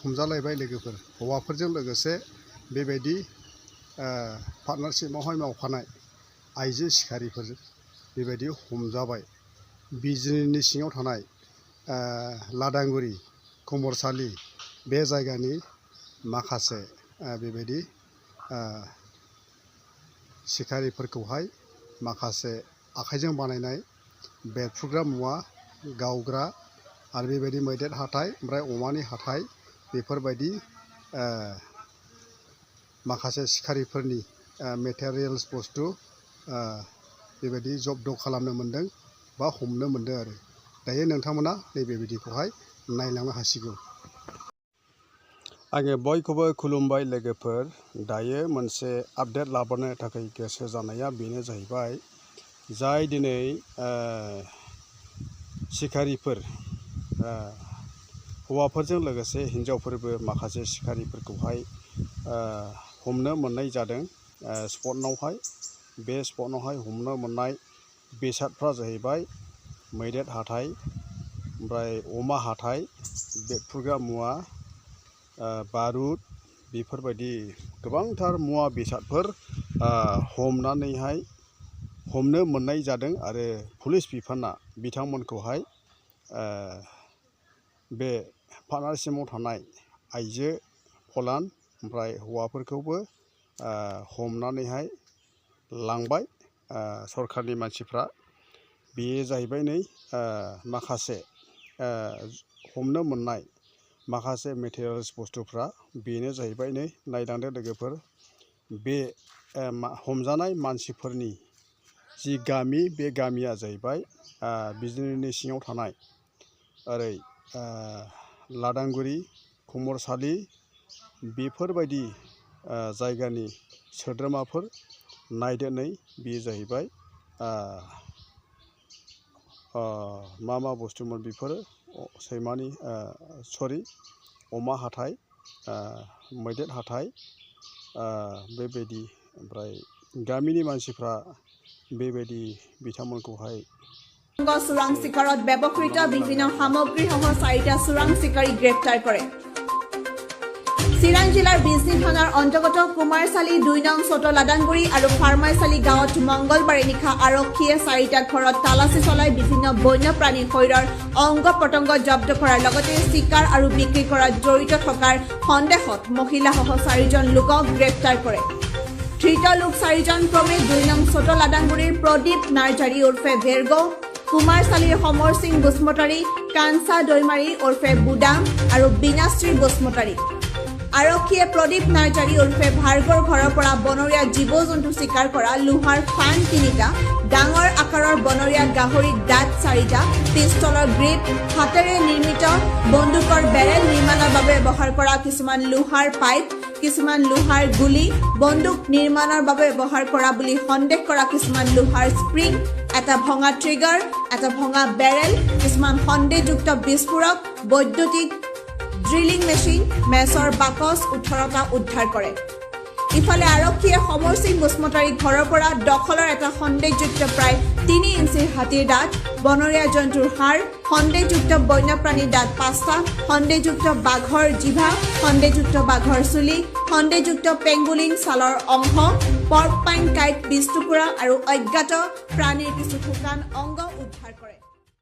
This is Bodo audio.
हमजालायबाय लोगोफोर हौवाफोरजों लोगोसे बेबायदि पार्टनारशिपआवहाय मावफानाय आइजो सिखारिफोर बेबायदि हमजाबाय बिजिनिनि सिङाव थानाय लादांगुरि खमरसालि बे जायगानि माखासे बेबायदि सिखारिफोरखौहाय माखासे आखाइजों बानायनाय बेरफ्रुग्रा मुवा गावग्रा आरो बेबायदि मैदेर हाथाइ ओमफ्राय अमानि हाथाइ बेफोरबायदि माखासे सिखारिफोरनि मेटेरियेल्स बुस्थु बेबायदि जब्द खालामनो मोन्दों बा हमनो मोन्दों आरो दायो नोंथांमोना नैबे भिडिअखौहाय नायलांनो हासिगौ। आङो बयखौबो खुलुमबाय लोगोफोर। दायो मोनसे आपडेट लाबोनो थाखाय गोसो जानाया बेनो जाहैबाय जाय दिनै सिखारिफोर हौवाफोरजों लोगोसे हिन्जावफोरबो माखासे सिखारिफोरखौहाय हमनो मोननाय जादों स्पटनावहाय। बे स्पटनावहाय हमनो मोननाय बेसादफ्रा जाहैबाय मैदेर हाथाइ ओमफ्राय अमा हाथाइ बेरफ्रुग्रा मुवा बारुद बेफोरबायदि गोबांथार मुवा बेसादफोर हमनो मोननाय जादों आरो पुलिस बिफाना बिथांमोनखौहाय बे पार्टनारशिपआव थानाय आइजो फलान ओमफ्राय हौवाफोरखौबो हमनानैहाय लांबाय सरकारनि मानसिफ्रा। बेयो जाहैबाय नै माखासे हमनो मोननाय माखासे मेटेरियल्स बुस्थुफ्रा बेनो जाहैबाय नै नायलांदो लोगोफोर। बे हमजानाय मानसिफोरनि जि गामि बे गामिया जाहैबाय बिजिनिनि सिङाव थानाय ओरै लादांगुरि खमरसालि बेफोरबायदि जायगानि सोद्रोमाफोर नायदो नै बेयो जाहैबाय मा बुस्थुमोन बेफोरो सैमानि अमा हाथाइ मैदेर हाथाइ बेबायदि ओमफ्राय गामिनि मानसिफ्रा बेबायदि बिथांमोनखौहाय চোৰাং চিকাৰত ব্যৱহৃত বিভিন্ন সামগ্ৰীসহ 4টা চোৰাং চিকাৰী গ্ৰেপ্তাৰ কৰে। চিৰাং জিলাৰ বিজনী থানাৰ অন্তৰ্গত কুমাৰচালি 2 নং চত লাদাংগুৰি আৰু ফাৰ্মাইচালি গাঁৱত মংগলবাৰে নিশা আৰক্ষীয়ে 4টা ঘৰত তালাচী চলাই বিভিন্ন বন্যপ্ৰাণীৰ শৰীৰৰ অংগ প্ৰত্যংগ জব্দ কৰাৰ লগতে চিকাৰ আৰু বিক্ৰী কৰাত জড়িত থকাৰ সন্দেহত মহিলাসহ 4জন লোকক গ্ৰেপ্তাৰ কৰে। ধৃত লোক 4জন ক্ৰমে 2 নং চত লাদাংগুৰিৰ প্ৰদীপ নাৰ্জাৰী ওৰফে ভেৰগো, কুমাৰচালিৰ সমৰ সিং বুচমতাৰী, কাঞ্চা দৈমাৰী ওৰফে বুদাম আৰু বিনাশ্ৰী বুচমতাৰী। আৰক্ষীয়ে প্ৰদীপ নাৰ্জাৰী ওৰফে ভাৰ্গৰ ঘৰৰ পৰা বনৰীয়া জীৱ জন্তু চিকাৰ কৰা লোহাৰ ফান 3টা, ডাঙৰ আকাৰৰ বনৰীয়া গাহৰিৰ দাঁত 4টা, পিষ্টলৰ গ্ৰিপ, হাতেৰে নিৰ্মিত বন্দুকৰ বেৰেল নিৰ্মাণৰ বাবে ব্যৱহাৰ কৰা কিছুমান লোহাৰ পাইপ, কিছুমান লোহাৰ গুলি, বন্দুক নিৰ্মাণৰ বাবে ব্যৱহাৰ কৰা বুলি সন্দেহ কৰা কিছুমান লোহাৰ স্প্ৰিং, এটা ভঙা ট্ৰিগাৰ, এটা ভঙা বেৰেল, কিছুমান সন্দেহযুক্ত বিস্ফোৰক, বৈদ্যুতিক ড্ৰিলিং মেচিন, মেচৰ বাকচ 18টা উদ্ধাৰ কৰে। ইফালে আৰক্ষীয়ে সমৰ সিং বুচমতাৰী ঘৰৰ পৰা দখলৰ এটা সন্দেহযুক্ত প্ৰায় 3 ইঞ্চিৰ হাতীৰ দাঁত, বনৰীয়া জন্তুৰ হাড়, সন্দেহযুক্ত বন্যপ্ৰাণীৰ দাঁত 5টা, সন্দেহযুক্ত বাঘৰ জিভা, সন্দেহযুক্ত বাঘৰ চুলি, সন্দেহযুক্ত পেংগুলিন ছালৰ অংশ, পৰ্ক পাইন কাইট 20 টুকুৰা আৰু অজ্ঞাত প্ৰাণীৰ কিছু শুকান অংগ উদ্ধাৰ কৰে।